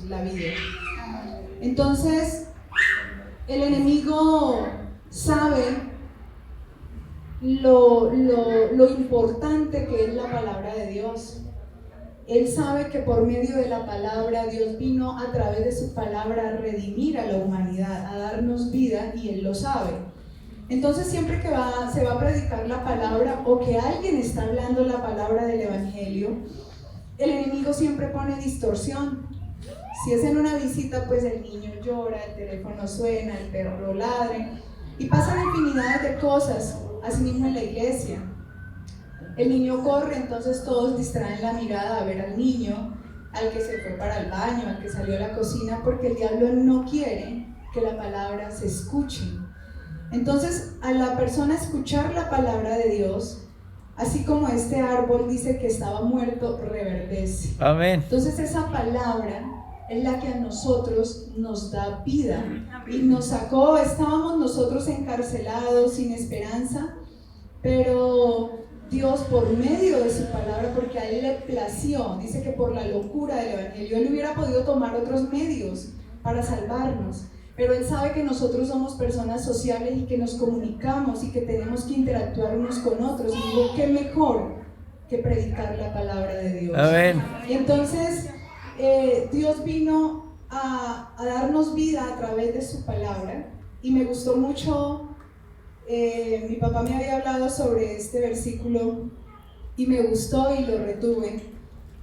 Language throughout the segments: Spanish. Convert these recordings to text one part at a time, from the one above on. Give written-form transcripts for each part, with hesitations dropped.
la vida. Entonces, el enemigo sabe lo importante que es la palabra de Dios. Él sabe que por medio de la palabra Dios vino a través de su palabra a redimir a la humanidad, a darnos vida, y Él lo sabe. Entonces siempre que se va a predicar la palabra o que alguien está hablando la palabra del evangelio, el enemigo siempre pone distorsión. Si es en una visita, pues el niño llora, el teléfono suena, el perro ladra y pasan infinidades de cosas. Así mismo en la iglesia, el niño corre, entonces todos distraen la mirada a ver al niño, al que se fue para el baño, al que salió a la cocina, porque el diablo no quiere que la palabra se escuche. Entonces, a la persona escuchar la palabra de Dios, así como este árbol dice que estaba muerto, reverdece. Amén. Entonces esa palabra es la que a nosotros nos da vida y nos sacó. Estábamos nosotros encarcelados, sin esperanza, pero Dios, por medio de su palabra, porque a Él le plació, dice que por la locura del evangelio, Él hubiera podido tomar otros medios para salvarnos, pero Él sabe que nosotros somos personas sociales y que nos comunicamos y que tenemos que interactuar unos con otros, y digo, qué mejor que predicar la palabra de Dios. Amén. Y entonces Dios vino a darnos vida a través de su palabra, y me gustó mucho. Mi papá me había hablado sobre este versículo y me gustó y lo retuve,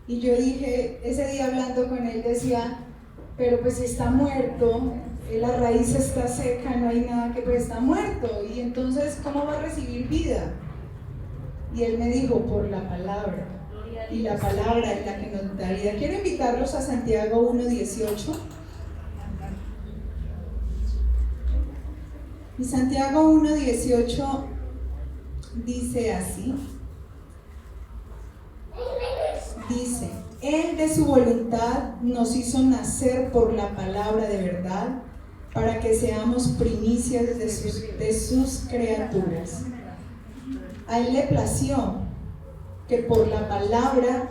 y yo dije, ese día hablando con él decía, pero pues está muerto, la raíz está seca, no hay nada que, pues está muerto, y entonces ¿cómo va a recibir vida? Y él me dijo, por la palabra, y la palabra es la que nos da vida. Quiero invitarlos a Santiago 1:18. Y Santiago 1:18 dice así, dice, Él de su voluntad nos hizo nacer por la palabra de verdad, para que seamos primicias de sus criaturas. A Él le plació que por la palabra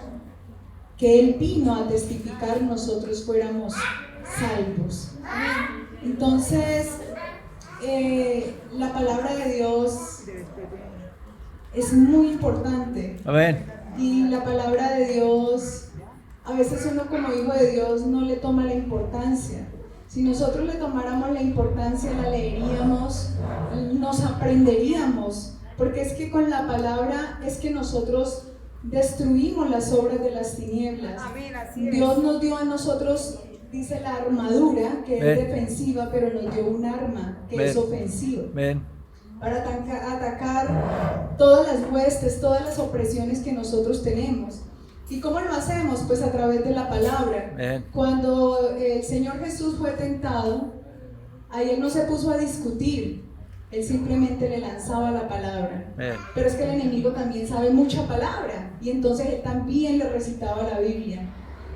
que Él vino a testificar nosotros fuéramos salvos. Entonces, la palabra de Dios es muy importante. Amén. Y la palabra de Dios, a veces uno como hijo de Dios no le toma la importancia. Si nosotros le tomáramos la importancia, la leeríamos, nos aprenderíamos, porque es que con la palabra es que nosotros destruimos las obras de las tinieblas. Dios nos dio a nosotros, dice, la armadura, que es defensiva, pero nos dio un arma que es ofensiva. Para atacar todas las huestes, todas las opresiones que nosotros tenemos. ¿Y cómo lo hacemos? Pues a través de la palabra. Cuando el Señor Jesús fue tentado, ahí Él no se puso a discutir, Él simplemente le lanzaba la palabra. Pero es que el enemigo también sabe mucha palabra, y entonces él también le recitaba la Biblia.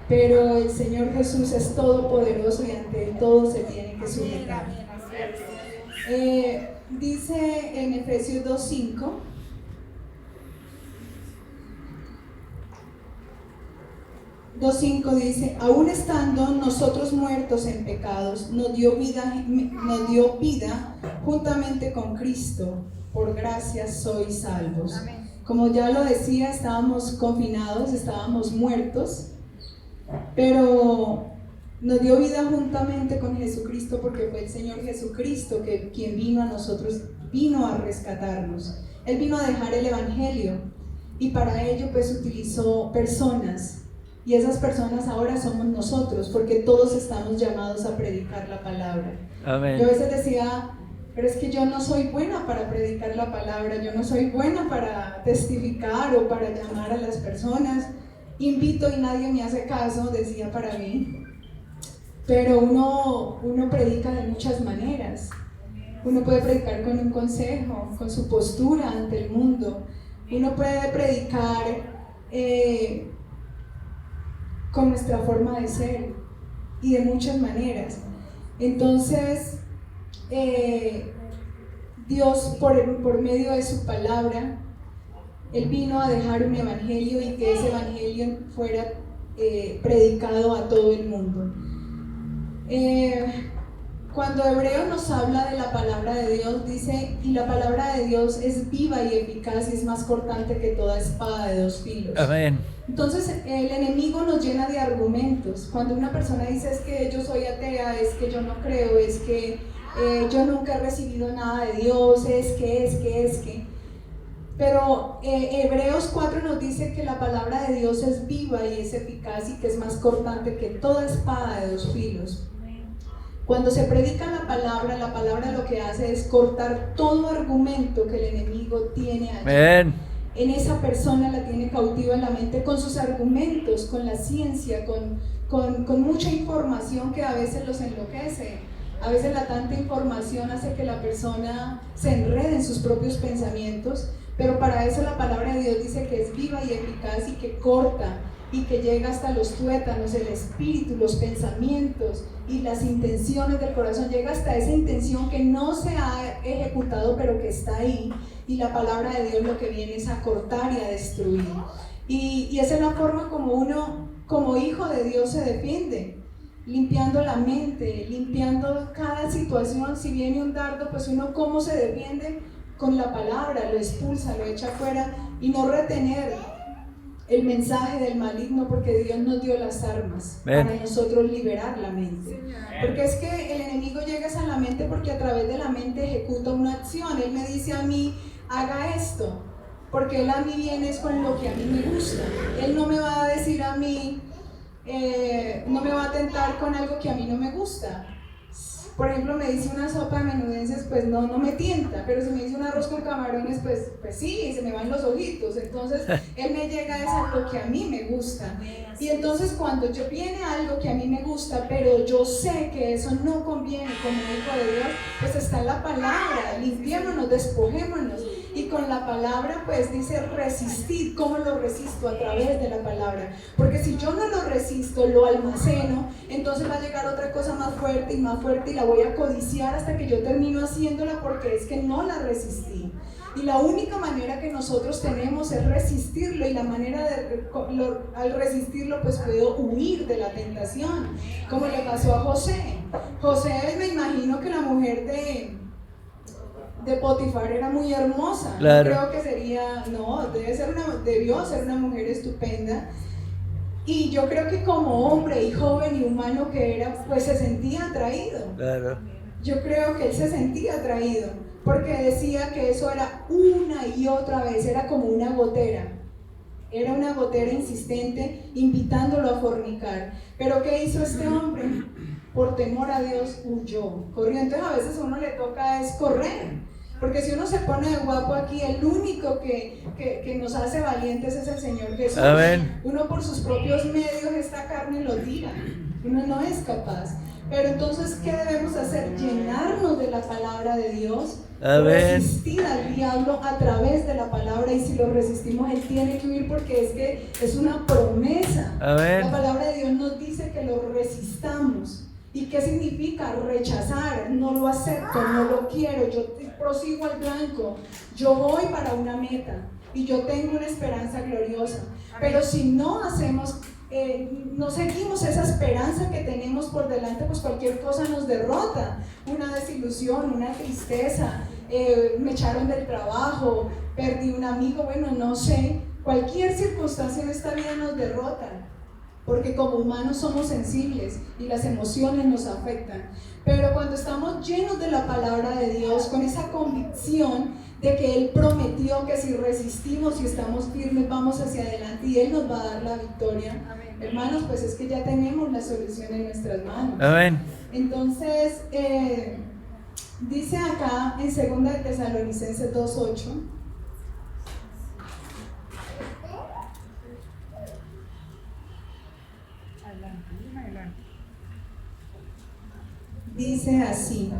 Pero el Señor Jesús es todopoderoso y ante Él todo se tiene que sujetar. Dice en Efesios 2:5, dice, aún estando nosotros muertos en pecados, nos dio vida juntamente con Cristo, por gracia sois salvos. Amén. Como ya lo decía, estábamos confinados, estábamos muertos, pero nos dio vida juntamente con Jesucristo, porque fue el Señor Jesucristo quien vino a nosotros, vino a rescatarnos. Él vino a dejar el evangelio, y para ello pues utilizó personas, y esas personas ahora somos nosotros, porque todos estamos llamados a predicar la palabra. Amén. Yo a veces decía, pero es que yo no soy buena para predicar la palabra, yo no soy buena para testificar o para llamar a las personas, invito y nadie me hace caso, decía para mí. Pero uno predica de muchas maneras. Uno puede predicar con un consejo, con su postura ante el mundo. Uno puede predicar con nuestra forma de ser, y de muchas maneras. Entonces, Dios por medio de su palabra, Él vino a dejar un evangelio, y que ese evangelio fuera predicado a todo el mundo. Cuando Hebreos nos habla de la palabra de Dios, dice, y la palabra de Dios es viva y eficaz y es más cortante que toda espada de dos filos. Amén. Entonces el enemigo nos llena de argumentos. Cuando una persona dice es que yo soy atea, es que yo no creo, es que yo nunca he recibido nada de Dios, es que. Pero Hebreos 4 nos dice que la palabra de Dios es viva y es eficaz y que es más cortante que toda espada de dos filos. Cuando se predica la palabra lo que hace es cortar todo argumento que el enemigo tiene allí. Amén. En esa persona la tiene cautiva en la mente con sus argumentos, con la ciencia, con mucha información que a veces los enloquece. A veces la tanta información hace que la persona se enrede en sus propios pensamientos, pero para eso la palabra de Dios dice que es viva y eficaz y que corta y que llega hasta los tuétanos, el espíritu, los pensamientos y las intenciones del corazón. Llega hasta esa intención que no se ha ejecutado pero que está ahí, y la palabra de Dios lo que viene es a cortar y a destruir. Y esa es la forma como uno, como hijo de Dios, se defiende, limpiando la mente, limpiando cada situación. Si viene un dardo, pues uno cómo se defiende, con la palabra, lo expulsa, lo echa afuera, y no retener el mensaje del maligno, porque Dios nos dio las armas para nosotros liberar la mente. Porque es que el enemigo llega a la mente porque a través de la mente ejecuta una acción. Él me dice a mí, haga esto, porque él a mí viene es con lo que a mí me gusta. Él no me va a decir a mí, no me va a tentar con algo que a mí no me gusta. Por ejemplo, me dice una sopa de menudencias, pues no me tienta, pero si me dice un arroz con camarones, pues sí, se me van los ojitos. Entonces, él me llega a lo que a mí me gusta. Y entonces cuando viene algo que a mí me gusta, pero yo sé que eso no conviene como hijo de Dios, pues está la palabra, limpiémonos, despojémonos. Y con la palabra, pues dice resistir. ¿Cómo lo resisto? A través de la palabra. Porque si yo no lo resisto, lo almaceno, entonces va a llegar otra cosa más fuerte y la voy a codiciar hasta que yo termino haciéndola, porque es que no la resistí. Y la única manera que nosotros tenemos es resistirlo, y la manera al resistirlo, pues puedo huir de la tentación, como le pasó a José. José, me imagino que la mujer de Potifar era muy hermosa. Claro. Creo que debió ser una mujer estupenda. Y yo creo que como hombre y joven y humano que era, pues se sentía atraído. Claro. Yo creo que él se sentía atraído, porque decía que eso era una y otra vez, era como una gotera. Era una gotera insistente, invitándolo a fornicar. Pero ¿qué hizo este hombre? Por temor a Dios huyó, corrió. Entonces a veces a uno le toca es correr. Porque si uno se pone de guapo aquí, el único que nos hace valientes es el Señor Jesús. Amén. Uno por sus propios medios esta carne lo tira. Uno no es capaz. Pero entonces, ¿qué debemos hacer? Llenarnos de la palabra de Dios. Amén. Resistir al diablo a través de la palabra, y si lo resistimos, él tiene que huir, porque es que es una promesa. Amén. La palabra de Dios nos dice que lo resistamos. ¿Y qué significa? Rechazar. No lo acepto, no lo quiero, yo prosigo al blanco, yo voy para una meta y yo tengo una esperanza gloriosa. Pero si no hacemos, no seguimos esa esperanza que tenemos por delante, pues cualquier cosa nos derrota. Una desilusión, una tristeza, me echaron del trabajo, perdí un amigo, bueno, no sé, cualquier circunstancia en esta vida nos derrota, porque como humanos somos sensibles y las emociones nos afectan. Pero cuando estamos llenos de la palabra de Dios, con esa convicción de que Él prometió que si resistimos y estamos firmes, vamos hacia adelante y Él nos va a dar la victoria. Amén. Hermanos, pues es que ya tenemos la solución en nuestras manos. Amén. Entonces, dice acá en 2 de Tesalonicenses 2:8, dice así: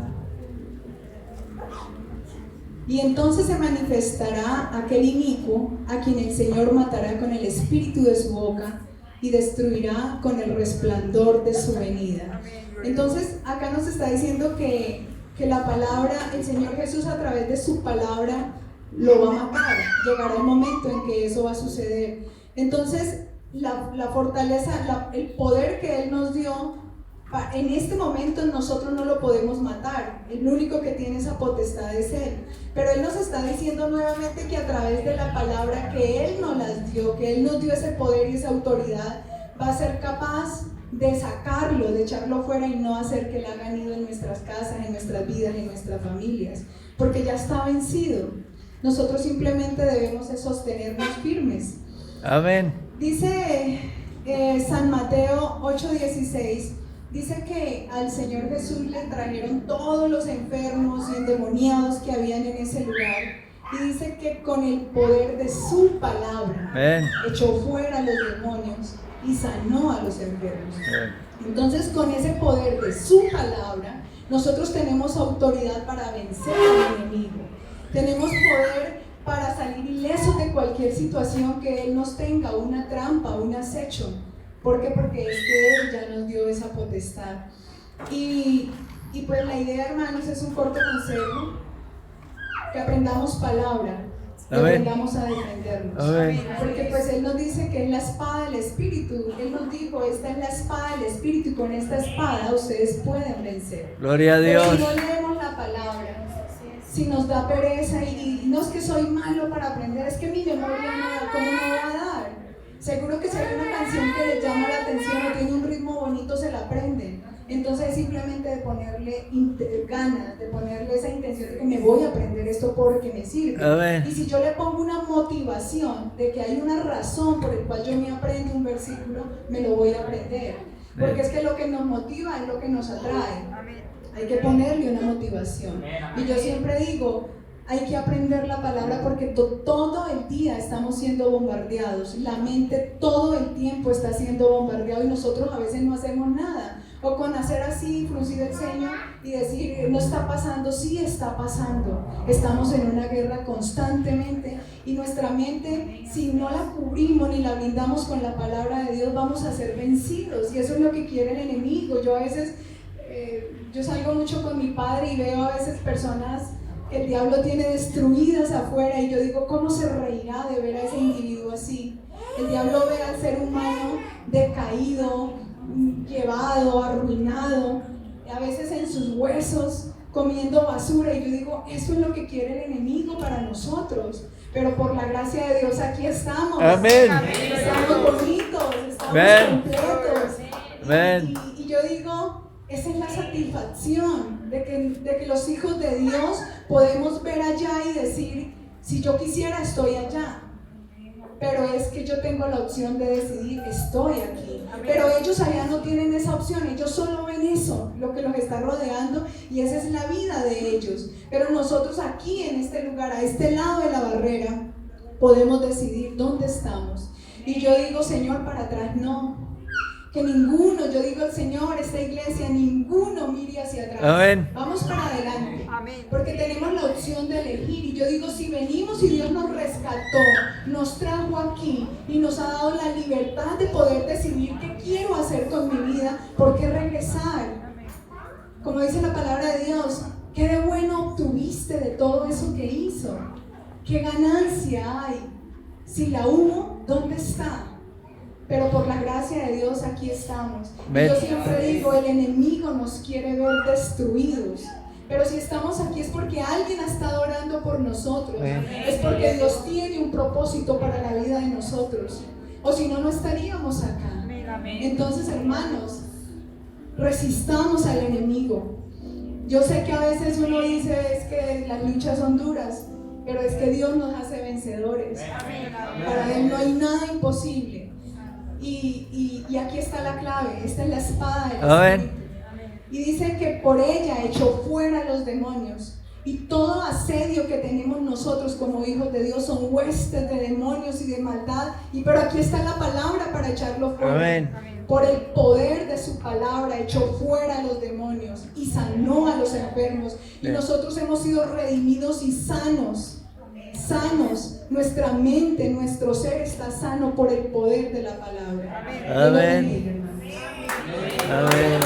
y entonces se manifestará aquel inicuo a quien el Señor matará con el espíritu de su boca y destruirá con el resplandor de su venida. Entonces acá nos está diciendo que la palabra, el Señor Jesús a través de su palabra lo va a matar. Llegará el momento en que eso va a suceder. Entonces la fortaleza, el poder que Él nos dio, en este momento nosotros no lo podemos matar. El único que tiene esa potestad es Él. Pero Él nos está diciendo nuevamente que a través de la palabra que Él nos las dio, que Él nos dio ese poder y esa autoridad, va a ser capaz de sacarlo, de echarlo fuera y no hacer que Él haga nido en nuestras casas, en nuestras vidas, en nuestras familias, porque ya está vencido. Nosotros simplemente debemos de sostenernos firmes. Amén. Dice San Mateo 8:16, dice que al Señor Jesús le trajeron todos los enfermos y endemoniados que habían en ese lugar, y dice que con el poder de su palabra echó fuera a los demonios y sanó a los enfermos. Entonces, con ese poder de su palabra, nosotros tenemos autoridad para vencer al enemigo. Tenemos poder para salir ilesos de cualquier situación que Él nos tenga, una trampa, un acecho. ¿Por qué? Porque es que Él ya nos dio esa potestad. Y pues la idea, hermanos, es un corto consejo, que aprendamos palabra, que aprendamos a defendernos. Porque pues Él nos dice que es la espada del Espíritu. Él nos dijo, esta es la espada del Espíritu, y con esta espada ustedes pueden vencer. Gloria a Dios. Pero si no leemos la palabra, si nos da pereza y no es que soy malo para aprender, es que mi memoria no, ¿cómo me va a dar? Seguro que si hay una canción que les llama la atención o tiene un ritmo bonito, se la aprenden. Entonces es simplemente de ponerle ganas, de ponerle esa intención de que me voy a aprender esto porque me sirve. Y si yo le pongo una motivación de que hay una razón por la cual yo me aprendo un versículo, me lo voy a aprender. Porque es que lo que nos motiva es lo que nos atrae. Hay que ponerle una motivación. Y yo siempre digo, hay que aprender la palabra porque todo el día estamos siendo bombardeados. La mente todo el tiempo está siendo bombardeado y nosotros a veces no hacemos nada. O con hacer así, fruncir el ceño y decir, no está pasando, sí está pasando. Estamos en una guerra constantemente y nuestra mente, si no la cubrimos ni la blindamos con la palabra de Dios, vamos a ser vencidos. Y eso es lo que quiere el enemigo. Yo a veces, yo salgo mucho con mi padre y veo a veces personas que el diablo tiene destruidas afuera y yo digo, ¿cómo se reirá de ver a ese individuo así? El diablo ve al ser humano decaído, llevado, arruinado, a veces en sus huesos, comiendo basura, y yo digo, eso es lo que quiere el enemigo para nosotros, pero por la gracia de Dios aquí estamos. Amén. Estamos bonitos, estamos completos. Y yo digo, esa es la satisfacción de que los hijos de Dios podemos ver allá y decir, si yo quisiera estoy allá, pero es que yo tengo la opción de decidir, estoy aquí. Pero ellos allá no tienen esa opción, ellos solo ven eso, lo que los está rodeando, y esa es la vida de ellos. Pero nosotros aquí en este lugar, a este lado de la barrera, podemos decidir dónde estamos. Y yo digo, Señor, para atrás no. Que ninguno, yo digo al Señor, esta iglesia, ninguno mire hacia atrás. Amén. Vamos para adelante. Porque tenemos la opción de elegir. Y yo digo, si venimos y Dios nos rescató, nos trajo aquí y nos ha dado la libertad de poder decidir qué quiero hacer con mi vida, ¿por qué regresar? Como dice la palabra de Dios, ¿qué de bueno obtuviste de todo eso que hizo? ¿Qué ganancia hay? Si la hubo, ¿dónde está? Pero por la gracia de Dios aquí estamos. Y yo siempre digo, el enemigo nos quiere ver destruidos. Pero si estamos aquí es porque alguien ha estado orando por nosotros. Es porque Dios tiene un propósito para la vida de nosotros. O si no, no estaríamos acá. Entonces, hermanos, resistamos al enemigo. Yo sé que a veces uno dice es que las luchas son duras, pero es que Dios nos hace vencedores. Para Él no hay nada imposible. Y aquí está la clave, esta es la espada del Espíritu. Y dice que por ella echó fuera a los demonios. Y todo asedio que tenemos nosotros como hijos de Dios son huestes de demonios y de maldad. Pero aquí está la palabra para echarlo fuera. Amén. Por el poder de su palabra echó fuera a los demonios y sanó a los enfermos. Y nosotros hemos sido redimidos y sanos. Nuestra mente, nuestro ser está sano por el poder de la palabra. Amén. Amén.